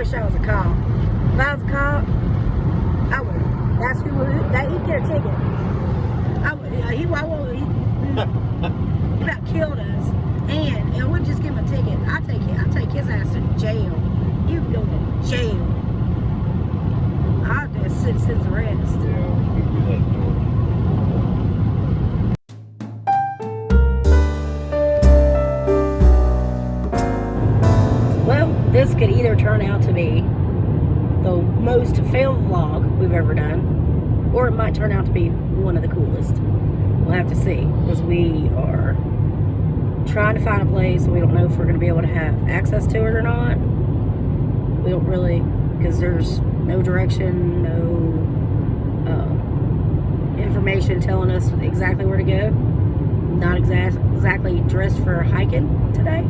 wish I was a cop. If I was a cop, I would. That's who would. He'd get a ticket. I would. He about killed us, and I wouldn't just give him a ticket. I'd take his ass to jail. You go to jail. I'd do a citizen's arrest. Yeah, we do that in Georgia. Well, this could either turn out to be the most failed vlog we've ever done, or it might turn out to be one of the coolest. We'll have to see, because we are trying to find a place. We don't know if we're going to be able to have access to it or not. We don't really, because there's no direction, no information telling us exactly where to go. Not exactly dressed for hiking today.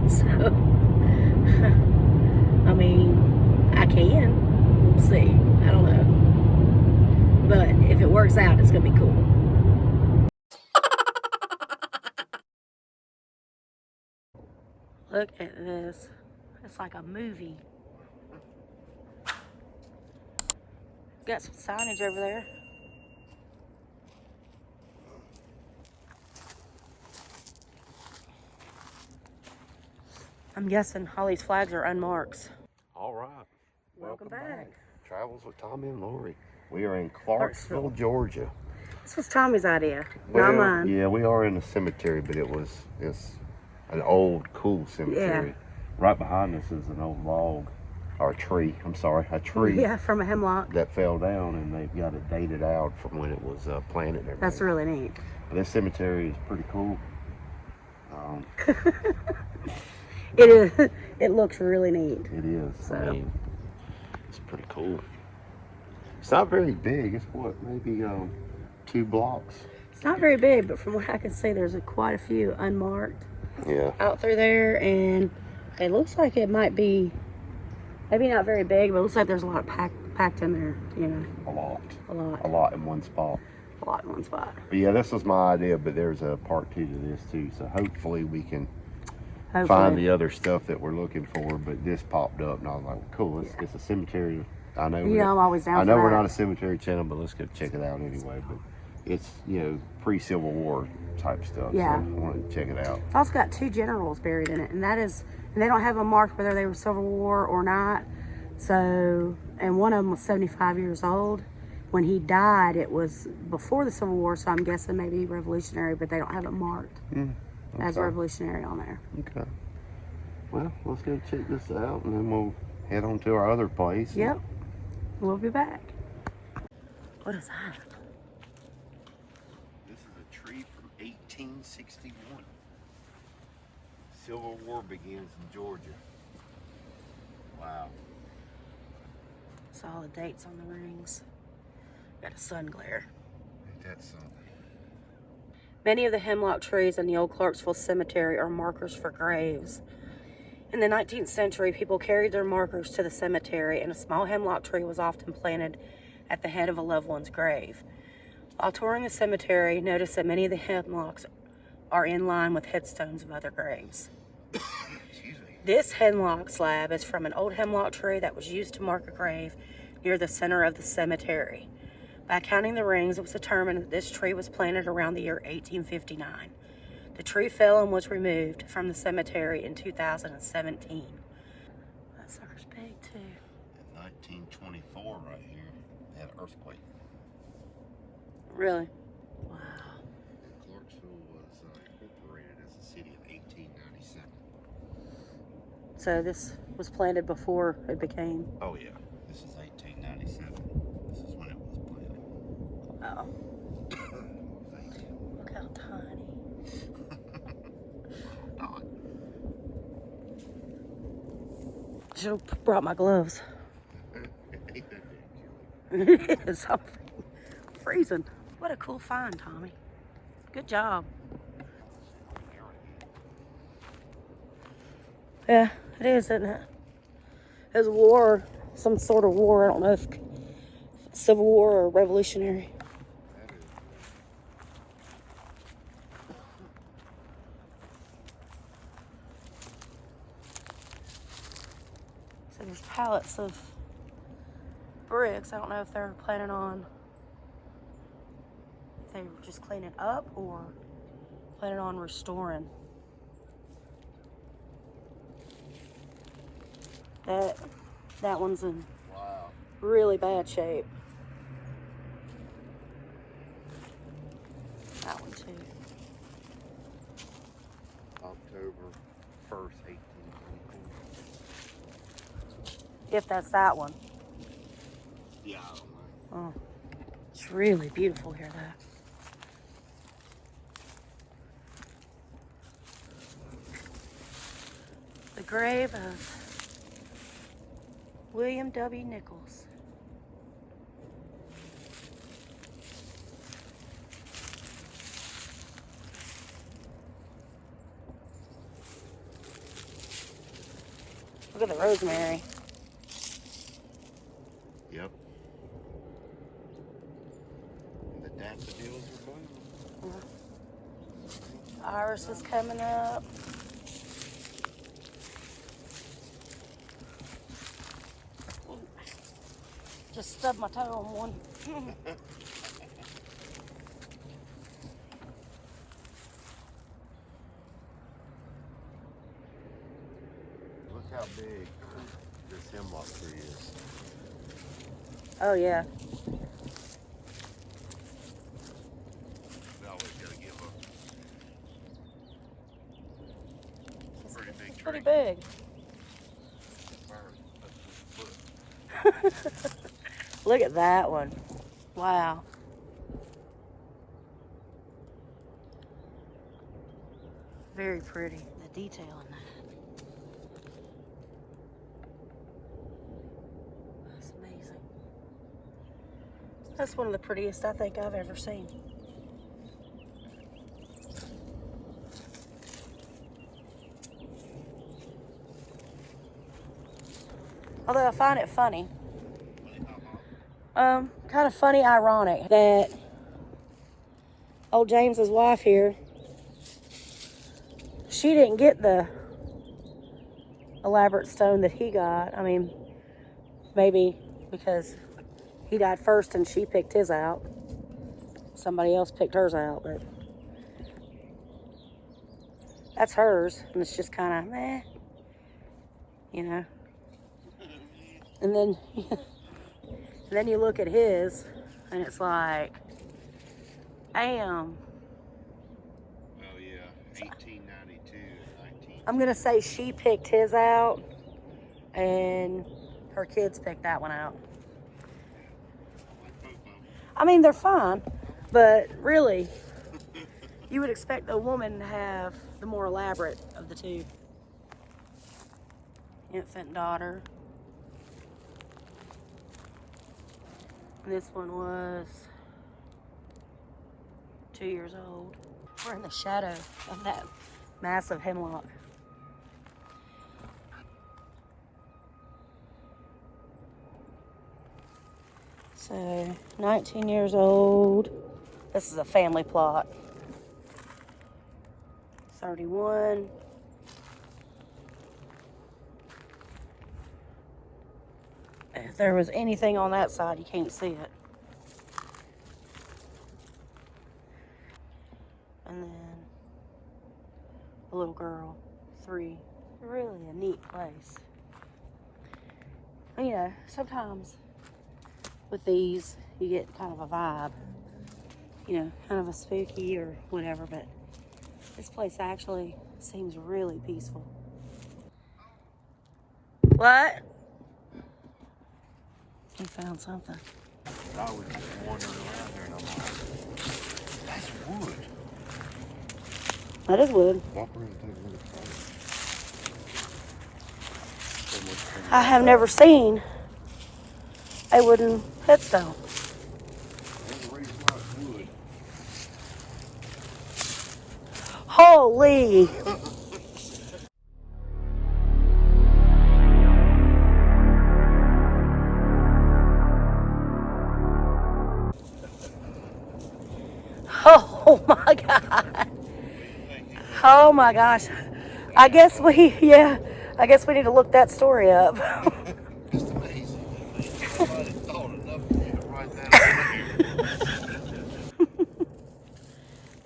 So, I mean, I can. We'll see. I don't know. But if it works out, it's going to be cool. Look at this. It's like a movie. Got some signage over there. I'm guessing all these flags are unmarked. All right. Welcome back. Travels with Tommy and Lori. We are in Clarksville, Georgia. This was Tommy's idea, not mine. Yeah, we are in a cemetery, but it's an old, cool cemetery. Yeah. Right behind us is an old log, or a tree. I'm sorry, a tree. Yeah, from a hemlock. That fell down, and they've got it dated out from when it was planted. And everything. That's really neat. This cemetery is pretty cool. It is. It looks really neat. It is. So. I mean, it's pretty cool. It's not very big. It's what, maybe 2 blocks. It's not very big, but from what I can see, there's quite a few unmarked. Yeah. Out through there, and it looks like it might be maybe not very big, but it looks like there's a lot packed in there. You know. A lot in one spot. A lot in one spot. But yeah, this was my idea, but there's a part 2 to this too. So hopefully we can find the other stuff that we're looking for. But this popped up, and I was like, cool, it's a cemetery. I know. You know, I'm always down for I know that. we're not a cemetery channel, but let's go check it out anyway. But it's, you know, pre-Civil War type stuff. Yeah. So I wanted to check it out. It's also got 2 generals buried in it, and they don't have them marked whether they were Civil War or not. So, and one of them was 75 years old. When he died, it was before the Civil War, so I'm guessing maybe Revolutionary, but they don't have it marked as Revolutionary on there. Okay. Well, let's go check this out, and then we'll head on to our other place. Yep. We'll be back. What is that? This is a tree from 1861. Civil War begins in Georgia. Wow. Saw all the dates on the rings. Got a sun glare. Ain't that something? Many of the hemlock trees in the Old Clarkesville Cemetery are markers for graves. In the 19th century, people carried their markers to the cemetery, and a small hemlock tree was often planted at the head of a loved one's grave. While touring the cemetery, notice that many of the hemlocks are in line with headstones of other graves. This hemlock slab is from an old hemlock tree that was used to mark a grave near the center of the cemetery. By counting the rings, it was determined that this tree was planted around the year 1859. The tree fell and was removed from the cemetery in 2017. That sucker's big too. In 1924 right here, they had an earthquake. Really? Wow. And Clarksville was incorporated as a city in 1897. So this was planted before it became... Oh yeah, this is 1897. This is when it was planted. Wow. Look how tiny. Should have brought my gloves. It is. I'm freezing. What a cool find, Tommy. Good job. Yeah, it is, isn't it? It was war, some sort of war. I don't know if Civil War or Revolutionary. So there's pallets of bricks. I don't know if they're planning on, if they were just cleaning up or planning on restoring. That one's in really bad shape. That one too. October 1st, 1824. If that's that one. Yeah, I don't know. Oh, it's really beautiful here, though. The grave of William W. Nichols. Look at the rosemary. Yep. And the daffodils are blooming. Iris is coming up. Just stubbed my toe on one. Look how big this hemlock tree is. Oh, yeah. We always gotta give a pretty big tree. Pretty big. Look at that one. Wow. Very pretty. The detail in that. That's amazing. That's one of the prettiest I think I've ever seen. Although I find it funny. Kind of funny, ironic that old James's wife here, she didn't get the elaborate stone that he got. I mean, maybe because he died first and she picked his out. Somebody else picked hers out, but that's hers, and it's just kind of meh, you know. And then and then you look at his, and it's like, damn. Oh yeah, 1892 and 19. I'm gonna say she picked his out, and her kids picked that one out. I mean, they're fine, but really, you would expect a woman to have the more elaborate of the two. Infant daughter. This one was 2 years old. We're in the shadow of that massive hemlock. So, 19 years old. This is a family plot. 31. If there was anything on that side, you can't see it. And then a little girl, 3. Really a neat place. And, you know, sometimes with these, you get kind of a vibe. You know, kind of a spooky or whatever, but this place actually seems really peaceful. What? He found something. I was just wandering around there and I'm like, that's wood. That is wood. Walk around and take a look at it. I have never seen a wooden headstone. There's a reason why it's wood. Holy! Oh my God. Oh my gosh. I guess we need to look that story up. Somebody thought enough to get right that here.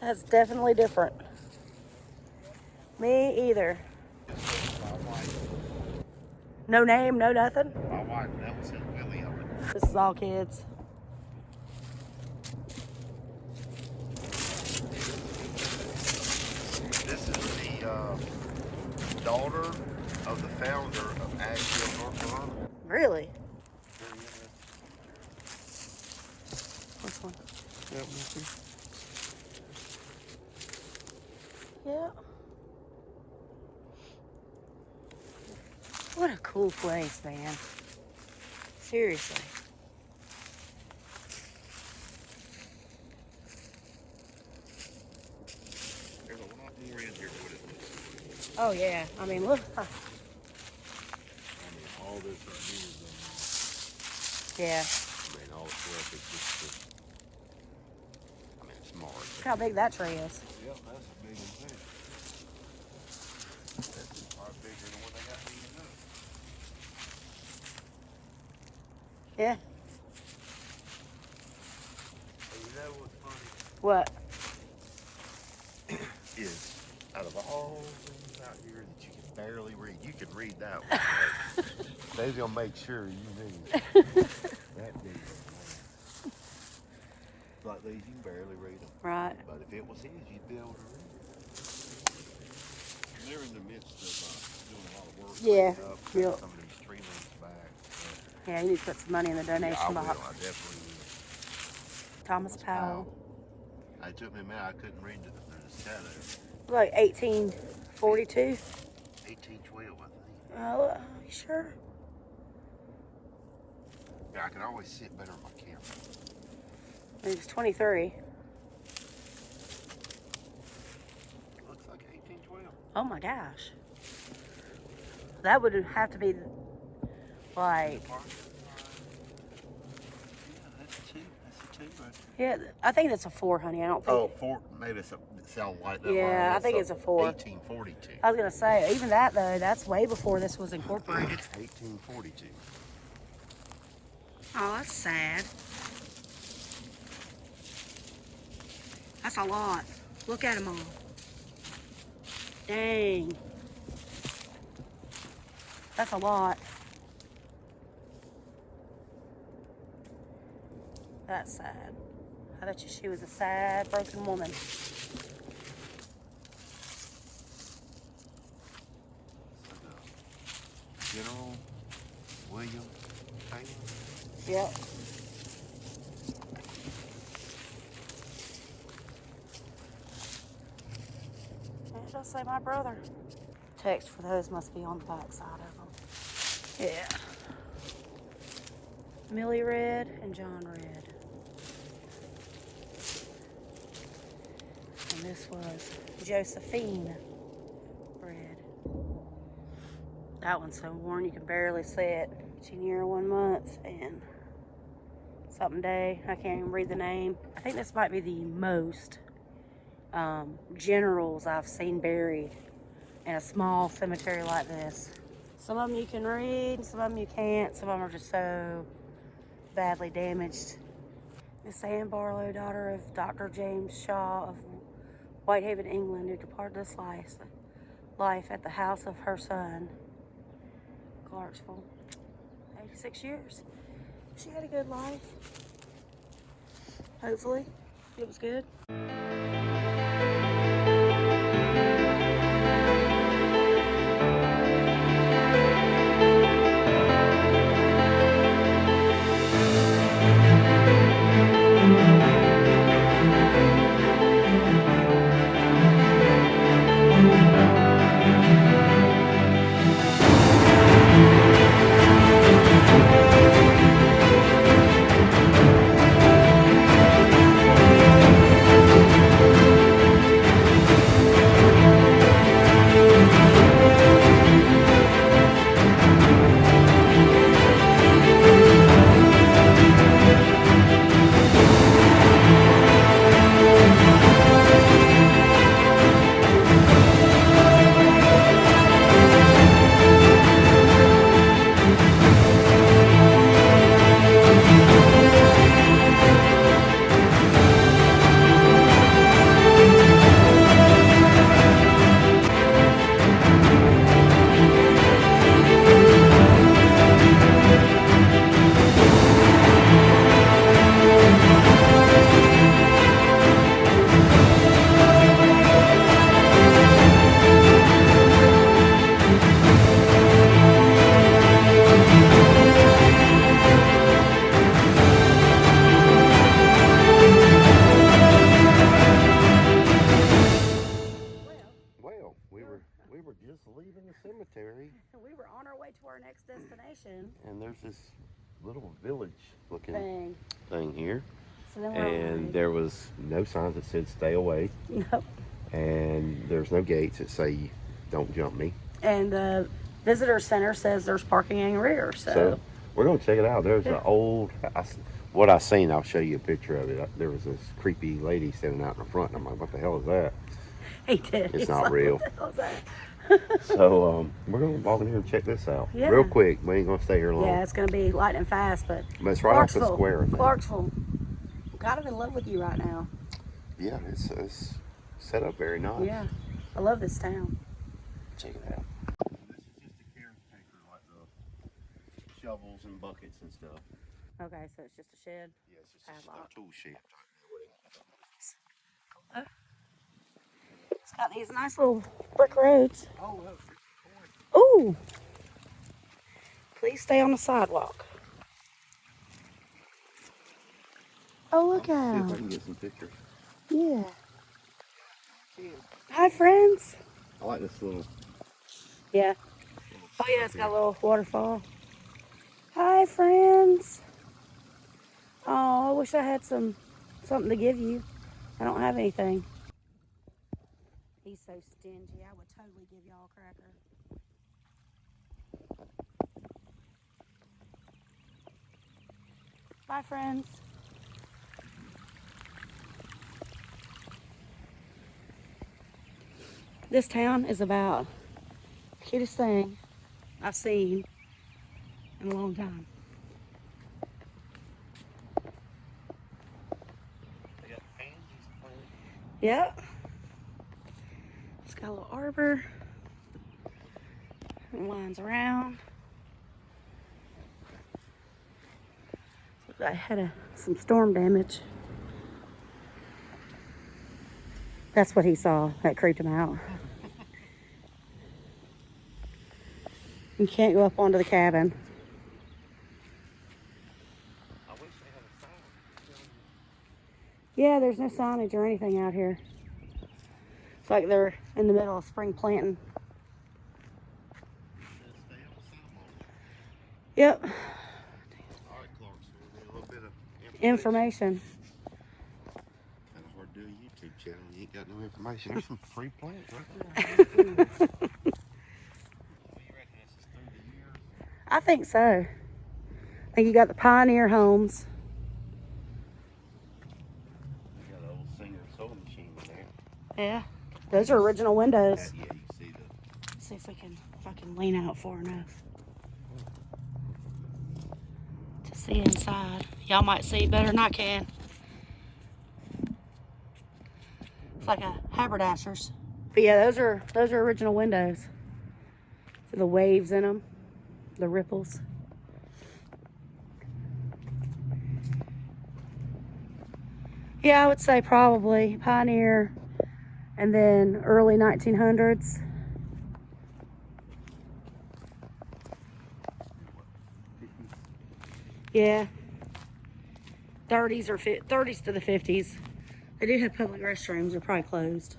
That's definitely different. Me either. My wife. No name, no nothing. My wife Nelson Willie on it. This is all kids. This is the daughter of the founder of Asheville, North Carolina. Really? This one. Yeah. What a cool place, man. Seriously. There's a lot more in here than what it looks like. Oh yeah. I mean, look. I mean, all this right here is Yeah. I mean, all this stuff is just I mean, it's smart. Look how big that tree is. Yep, that's a big one too. That's far bigger than what they got me to do. Yeah. Hey, you know what's funny? What? Is out of all things out here that you can barely read, you can read that one. Right? They're gonna make sure you read that big. Like these, you can barely read them. Right. But if it was his, you'd be able to read it. And they're in the midst of doing a lot of work. Yeah. Putting some of these tree limbs back. So, Yeah, you need to put some money in the donation yeah, I box. will. I definitely will. Thomas Powell. I took me a minute. I couldn't read the shadow. Like 1842. 1812, I think. Oh, you sure? Yeah, I can always see it better on my camera. It was 23. Looks like 1812. Oh my gosh. That would have to be like, Yeah, that's a two. That's a two right yeah, I think that's a 4, honey. I don't think. Oh, four. Maybe it's a, it sounds like that. Yeah, I think it's a 4. 1842. I was going to say, even that though, that's way before this was incorporated. 1842. Oh, that's sad. That's a lot. Look at them all. Dang. That's a lot. That's sad. I bet you she was a sad, broken woman. General William Taylor. Yep. It does say my brother. Text for those must be on the back side of them. Yeah. Millie Red and John Red. And this was Josephine Red. That one's so worn you can barely see it. Junior 1 month and something day. I can't even read the name. I think this might be the most generals I've seen buried in a small cemetery like this. Some of them you can read, some of them you can't. Some of them are just so badly damaged. Miss Anne Barlow, daughter of Dr. James Shaw of Whitehaven, England, who departed this life at the house of her son, Clarksville. 86 years. She had a good life. Hopefully, it was good. And there's this little village looking thing here. So then And there was no signs that said stay away. Nope. And there's no gates that say don't jump me. And the visitor center says there's parking in rear. So we're going to check it out. There's an old, what I seen, I'll show you a picture of it. There was this creepy lady standing out in the front, and I'm like, what the hell is that? He did. It's not real. What the hell is that? So we're going to walk in here and check this out real quick. We ain't going to stay here long. Yeah, it's going to be lightning fast, but it's right off the square. I think. Clarksville. I'm kind of in love with you right now. Yeah, it's set up very nice. Yeah, I love this town. Check it out. This is just a caretaker, like the shovels and buckets and stuff. Okay, so it's just a shed. Yeah, it's just a tool shed. It's got these nice little brick roads. Oh, look. Ooh. Please stay on the sidewalk. Oh, look See if I out. can get some pictures. Yeah. Hi, friends. I like this little. Yeah. Oh, yeah, it's got a little waterfall. Hi, friends. Oh, I wish I had something to give you. I don't have anything. He's so stingy. I would totally give y'all a cracker. Bye, friends. This town is about the cutest thing I've seen in a long time. They got pansies planted. Yep. It's got a little arbor. It winds around. I had some storm damage. That's what he saw. That creeped him out. You can't go up onto the cabin. I wish they had a sign. Yeah, there's no signage or anything out here. It's like they're in the middle of spring planting. Yep. All right, Clarksville, a little bit of Information. Kind of hard to do a YouTube channel. You ain't got no information. There's some free plants right there. I think so. I think you got the Pioneer homes. You got an old Singer sewing machine in there. Yeah. Those are original windows. Yeah, you can see the. Let's see if I can lean out far enough to see inside. Y'all might see better than I can. It's like a haberdasher's. But yeah, those are original windows. See the waves in them, the ripples. Yeah, I would say probably Pioneer and then early 1900s. Yeah. 30s or 30s to the 50s. They do have public restrooms. They're probably closed.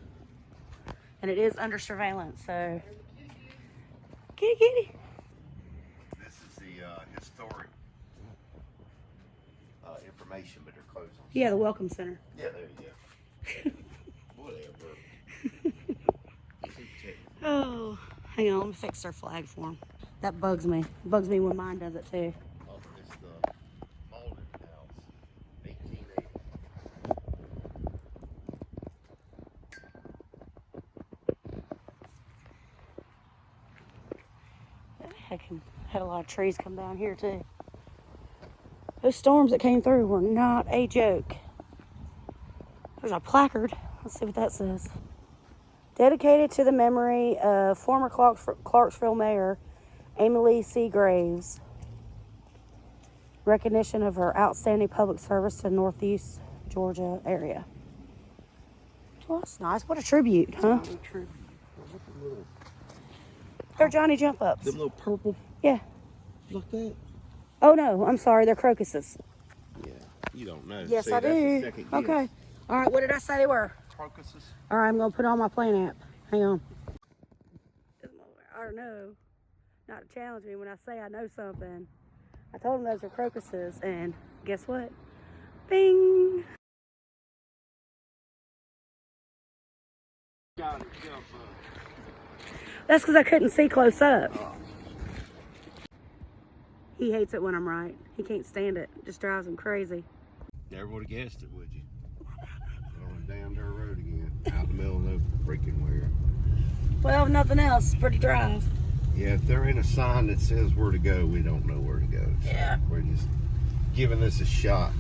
And it is under surveillance, so. Kitty, kitty. This is the historic information, but they're closed on. Yeah, the Welcome Center. Yeah, there you go. Whatever. Oh, hang on. Let me fix their flag for them. That bugs me. It bugs me when mine does it too. Oh, it's the Malden House, 1880. Had a lot of trees come down here too. Those storms that came through were not a joke. There's a placard. Let's see what that says. Dedicated to the memory of former Clarksville Mayor Amy Lee C. Graves. Recognition of her outstanding public service to the Northeast Georgia area. Well, that's nice. What a tribute, huh? They're Johnny Jump Ups. Them little purple. Yeah. Look that. Oh no, I'm sorry. They're crocuses. Yeah, you don't know. Yes, See, I that's the do. second Okay. guess. All right. What did I say they were? Crocuses. All right. I'm gonna put on my plant app. Hang on. I don't know. not to challenge me when I say I know something. I told him those were crocuses, and guess what? Bing! That's because I couldn't see close up. He hates it when I'm right. He can't stand it. It just drives him crazy. Never would have guessed it, would you? Going down dirt road again, out in the middle of no freaking where. Well, if nothing else, pretty drive. Yeah, if there ain't a sign that says where to go, we don't know where to go. So yeah. We're just giving this a shot.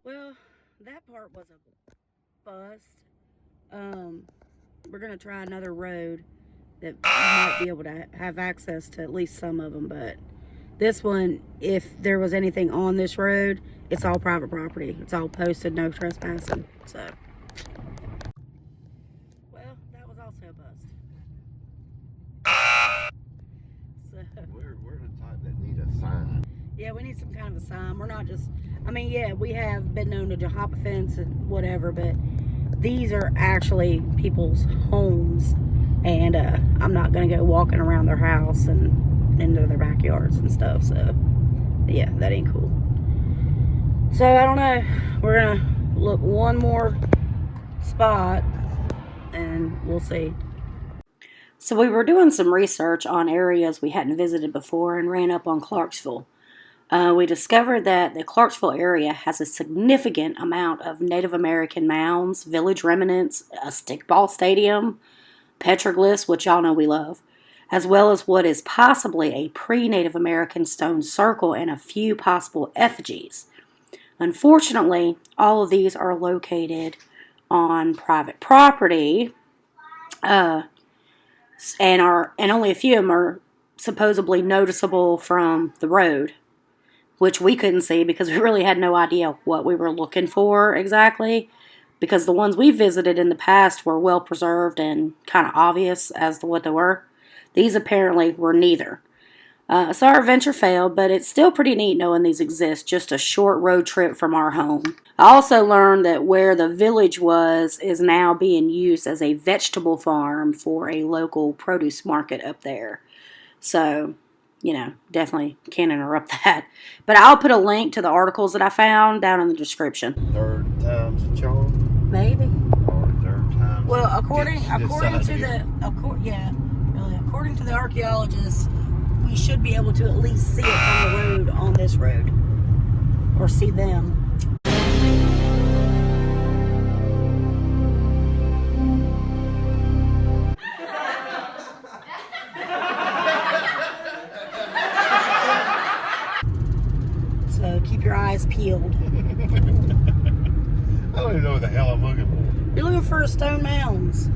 Well, that part was a bust. We're gonna try another road that might be able to have access to at least some of them, but this one, if there was anything on this road, it's all private property. It's all posted, no trespassing. So, well, that was also a bust. So, we're the type that need a sign. Yeah, we need some kind of a sign. We're not just, I mean, yeah, we have been known to hop a fence and whatever, but these are actually people's homes, and I'm not going to go walking around their house and into their backyards and stuff. So, yeah, that ain't cool. So, I don't know. We're going to look one more spot, and we'll see. So, we were doing some research on areas we hadn't visited before and ran up on Clarksville. We discovered that the Clarksville area has a significant amount of Native American mounds, village remnants, a stickball stadium, petroglyphs, which y'all know we love, as well as what is possibly a pre-Native American stone circle and a few possible effigies. Unfortunately, all of these are located on private property, and only a few of them are supposedly noticeable from the road, which we couldn't see because we really had no idea what we were looking for exactly, because the ones we visited in the past were well preserved and kind of obvious as to what they were. These apparently were neither. So our adventure failed, but it's still pretty neat knowing these exist, just a short road trip from our home. I also learned that where the village was is now being used as a vegetable farm for a local produce market up there. So, you know, definitely can't interrupt that. But I'll put a link to the articles that I found down in the description. Third time's a charm? Maybe. Or third time? Well, according to the archaeologists, we should be able to at least see it from the road on this road. Or see them. So keep your eyes peeled. I don't even know what the hell I'm looking for. You're looking for stone mounds.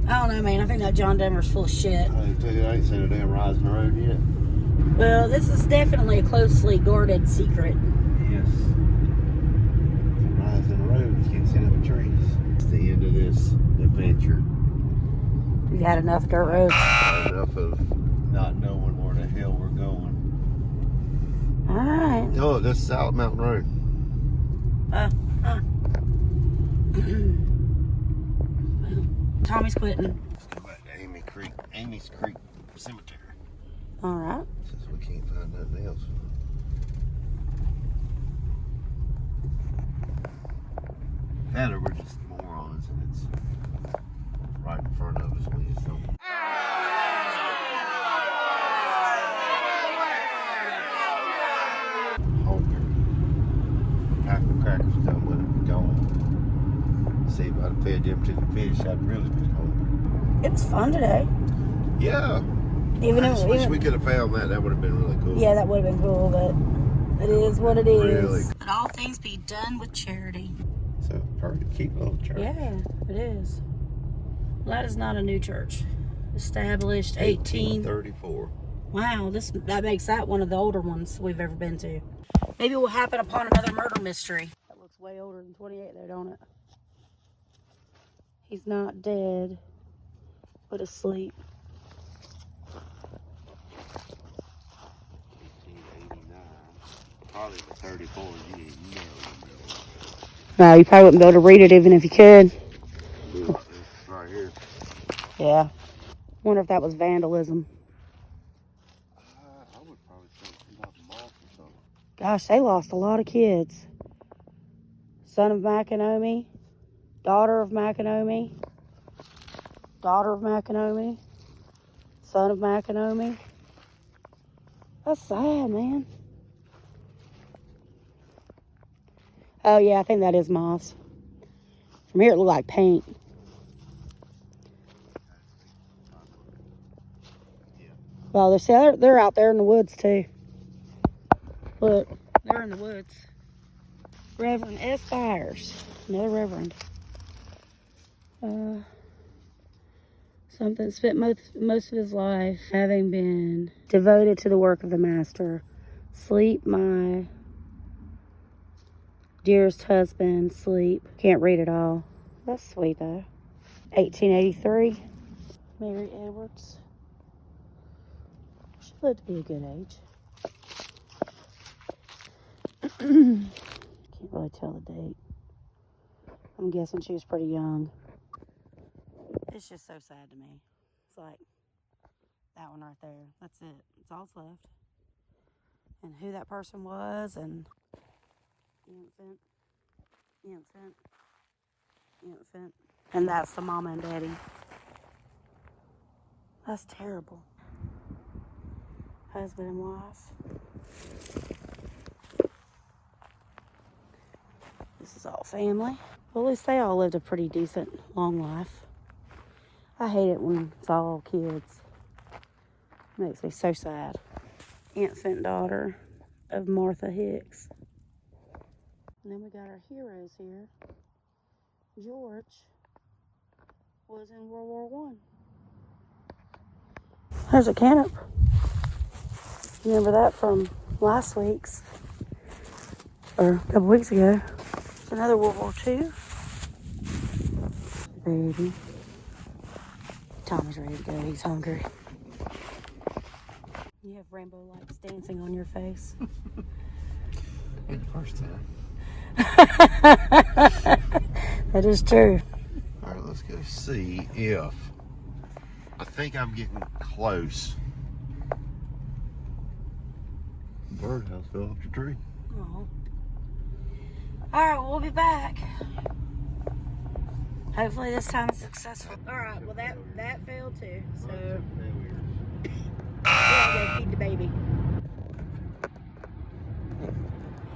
I don't know, man. I think that John Denver's full of shit. I tell you, I ain't seen a damn rise in the road yet. Well, this is definitely a closely guarded secret. Yes. Rise in the road, you can't see up trees. It's the end of this adventure. You've had enough dirt roads. Enough of not knowing where the hell we're going. Alright. Oh, this is South Mountain Road. Tommy's quitting. Let's go back to Amy's Creek Cemetery. Alright. Since we can't find nothing else. That or we're just morons and it's right in front of us. We just don't. Hungry. Pack of crackers done with it. Gone. See if I'd fed them to the fish, I'd really be hungry. It was fun today. Yeah. I just wish we could have found that. That would have been really cool. Yeah, that would have been cool, but it is what it is. Really. Let all things be done with charity. So, perfect. Keep little church. Yeah, it is. Well, that is not a new church. Established 1834. Wow, that makes that one of the older ones we've ever been to. Maybe we'll happen upon another murder mystery. That looks way older than 28 there, don't it? He's not dead, but asleep. 1889. Probably the 34. You ain't never gonna be able No, you probably wouldn't be able to read it even if you could. to do it. It's right here. Yeah. Wonder if that was vandalism. I would probably say some type of moth or something. Gosh, they lost a lot of kids. Son of Maconomy, daughter of Maconomy, daughter of Maconomy, son of Maconomy. That's sad, man. Oh, yeah, I think that is moss. From here, it looked like paint. Well, they're out there in the woods, too. Look, they're in the woods. Reverend S. Byers, another reverend. Something spent most of his life having been devoted to the work of the Master. Sleep, my dearest husband, sleep. Can't read it all. That's sweet, though. 1883, Mary Edwards. She lived to be a good age. Can't really tell the date. I'm guessing she was pretty young. It's just so sad to me. It's like that one right there. That's it. It's all that's left. And who that person was, and infant. And that's the mama and daddy. That's terrible. Husband and wife. This is all family. Well, at least they all lived a pretty decent, long life. I hate it when it's all kids. It makes me so sad. Infant daughter of Martha Hicks. And then we got our heroes here. George was in World War One. There's a canop. Remember that from last week's, or a couple weeks ago. It's another World War II. Baby. Tommy's ready to go. He's hungry. You have rainbow lights dancing on your face. Ain't the first time. That is true. All right, let's go see if I think I'm getting close. Birdhouse fell off the tree. Oh. All right, we'll be back. Hopefully this time it's successful. All right, well that failed too. So we're gonna go feed the baby.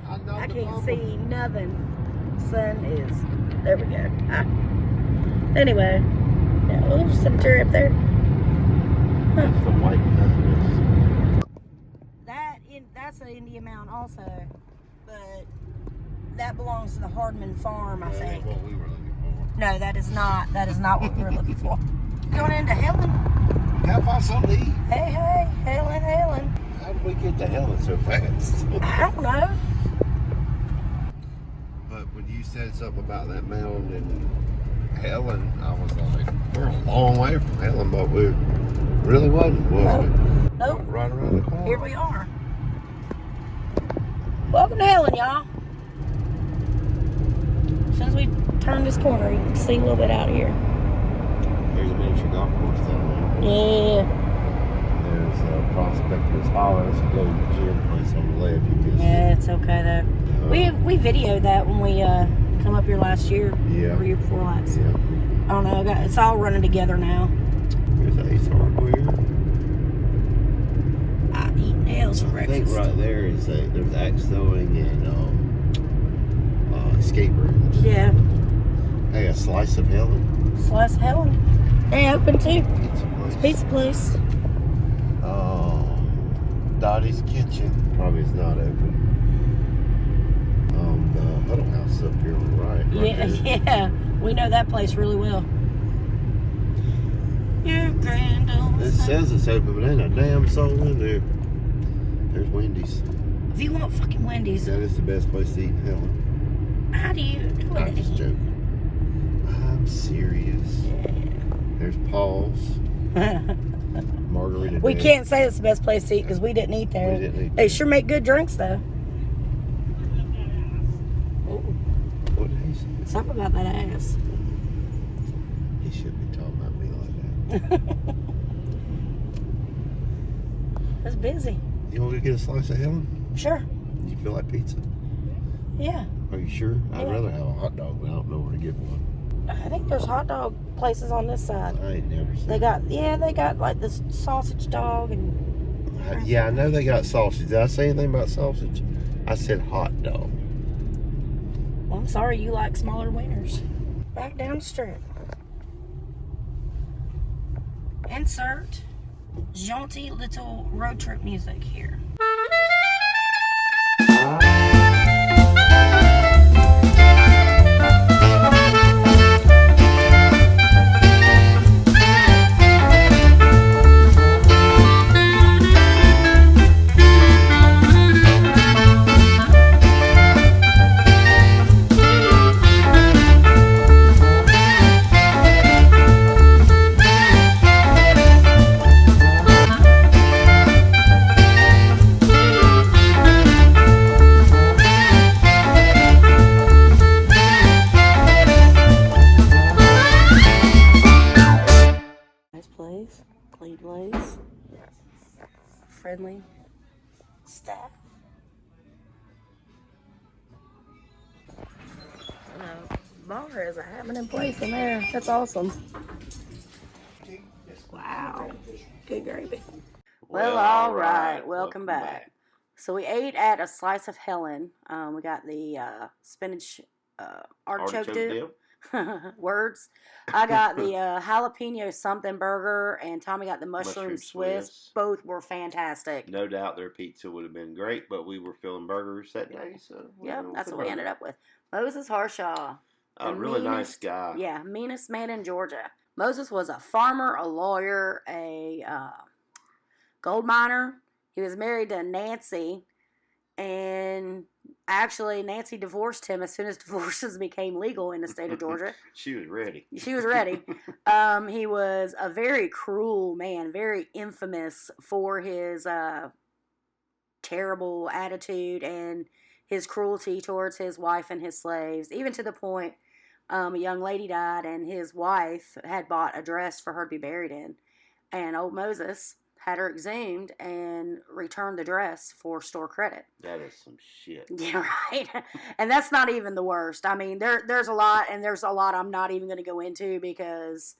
I can't see nothing. Sun is. There we go. Anyway, yeah, there's a cemetery up there. That's the white. That's an Indian Mound also, but that belongs to the Hardman Farm, I think. That's what we were looking for. No, that is not. That is not what we were looking for. Going into Helen. How about something to eat? Hey, Helen. How did we get to Helen so fast? I don't know. But when you said something about that mound in Helen, I was like, we're a long way from Helen, but we really wasn't, was we? Nope. Right around the corner. Here we are. Welcome to Helen, y'all. As soon as we turn this corner, you can see a little bit out here. There's a miniature golf course down there. Yeah. There's Prospector's Hollow. It's a little gym place on the left. You missed Yeah, it. it's okay though. We videoed that when we come up here last year. Yeah. Or year before last. Yeah. I don't know. It's all running together now. There's Ace Hardware. I eat nails for I think breakfast. right there is there's axe throwing and skate rooms. Yeah. Hey, a Slice of Helen. Slice of Helen. They open too. Pizza place. It's a pizza place. Dottie's Kitchen probably is not open. The Huddle House up here on the right. Yeah. We know that place really well. Your grand old It son. says it's open, but ain't a damn soul in there. There's Wendy's. If you want fucking Wendy's, That is the best place to eat in Helen. how do you do I'm just it? joking. I'm serious. There's Paul's. Margarita We Day. can't say it's the best place to eat because we didn't eat there. We didn't eat They there. sure make good drinks though. ass. Something about that ass. He should be talking about me like that. It's busy. You want to get a slice of Helen? Sure. You feel like pizza? Yeah. Are you sure? Yeah. I'd rather have a hot dog, but I don't know where to get one. I think there's hot dog places on this side. I ain't never seen They got like this sausage dog and... Yeah, I know they got sausage. Did I say anything about sausage? I said hot dog. Well, I'm sorry you like smaller wieners. Back down the street. Insert jaunty little road trip music here. Place, clean place, friendly staff. Bar is a happening place in there. That's awesome. Wow, good gravy. Well, all right, welcome back. So we ate at a Slice of Helen. We got the spinach artichoke dip. Words. I got the jalapeno something burger, and Tommy got the mushroom Swiss. Both were fantastic. No doubt their pizza would have been great, but we were feeling burgers that day, so yeah, that's what we ended up with. Moses Harshaw, a really nice guy. Yeah, meanest man in Georgia. Moses was a farmer, a lawyer, a gold miner. He was married to Nancy, and actually, Nancy divorced him as soon as divorces became legal in the state of Georgia. She was ready. She was ready. He was a very cruel man, very infamous for his terrible attitude and his cruelty towards his wife and his slaves, even to the point a young lady died and his wife had bought a dress for her to be buried in. And old Moses had her exhumed and returned the dress for store credit. That is some shit. Yeah, right. And that's not even the worst. I mean, there's a lot, and there's a lot I'm not even going to go into because,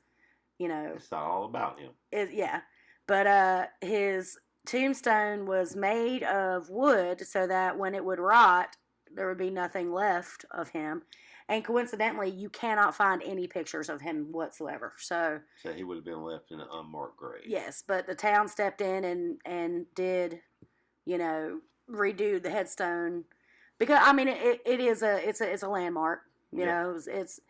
you know. It's not all about him. Yeah. But his tombstone was made of wood so that when it would rot, there would be nothing left of him. And coincidentally, you cannot find any pictures of him whatsoever. So he would have been left in an unmarked grave. Yes, but the town stepped in and did, you know, redo the headstone because I mean it's a landmark. You know, it's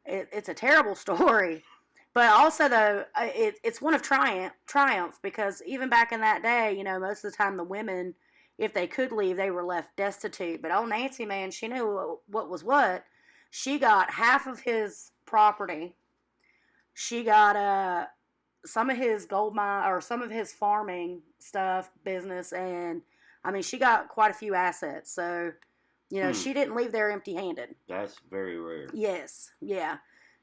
a terrible story, but also though it's one of triumph because even back in that day, you know, most of the time the women, if they could leave, they were left destitute. But old Nancy, man, she knew what was what. She got half of his property. She got some of his gold mine or some of his farming stuff, business, and I mean she got quite a few assets. So, you know, she didn't leave there empty-handed. That's very rare. Yes, yeah.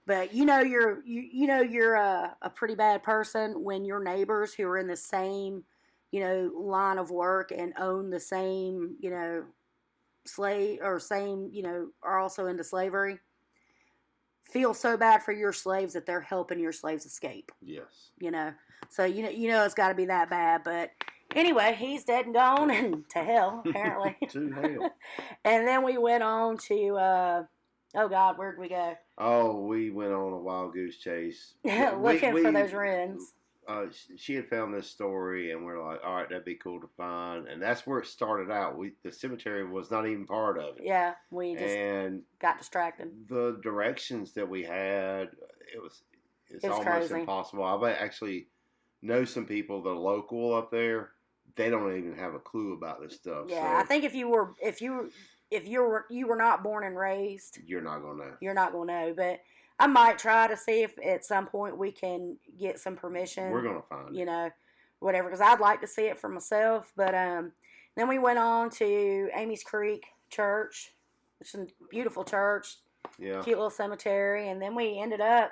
But you know you're a pretty bad person when your neighbors who are in the same, you know, line of work and own the same, you know, slave or same, you know, are also into slavery, feel so bad for your slaves that they're helping your slaves escape. Yes. You know, so you know it's got to be that bad. But anyway, he's dead and gone and to hell apparently. To hell. And then we went on to oh God, where'd we go? Oh, we went on a wild goose chase. Looking for those ruins. She had found this story, and we're like, all right, that'd be cool to find. And that's where it started out. The cemetery was not even part of it. Yeah, we just got distracted. The directions that we had, it's almost crazy. Impossible. I actually know some people that are local up there. They don't even have a clue about this stuff. Yeah, so I think if you were not born and raised, you're not gonna know. You're not gonna know, but I might try to see if at some point we can get some permission. We're going to find it. You know, whatever, because I'd like to see it for myself. But then we went on to Amy's Creek Church, which is a beautiful church. Yeah. Cute little cemetery. And then we ended up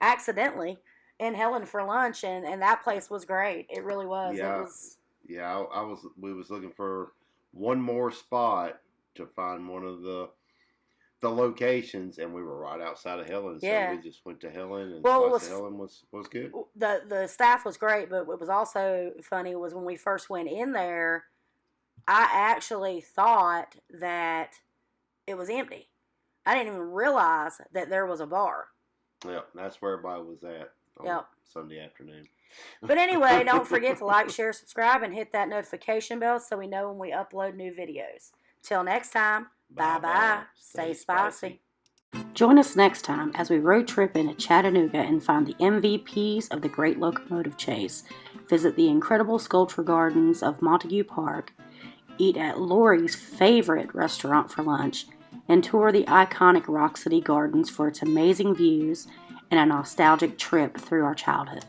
accidentally in Helen for lunch, and that place was great. It really was. Yeah. It was. Yeah, we was looking for one more spot to find one of the locations, and we were right outside of Helen, so we just went to Helen, and Slice of Helen was good. The staff was great, but what was also funny was when we first went in there, I actually thought that it was empty. I didn't even realize that there was a bar. Yeah, that's where everybody was at on Sunday afternoon. But anyway, don't forget to like, share, subscribe, and hit that notification bell so we know when we upload new videos. Till next time, bye-bye. Stay spicy. Join us next time as we road trip into Chattanooga and find the MVPs of the Great Locomotive Chase, visit the incredible sculpture gardens of Montague Park, eat at Lori's favorite restaurant for lunch, and tour the iconic Rock City Gardens for its amazing views and a nostalgic trip through our childhood.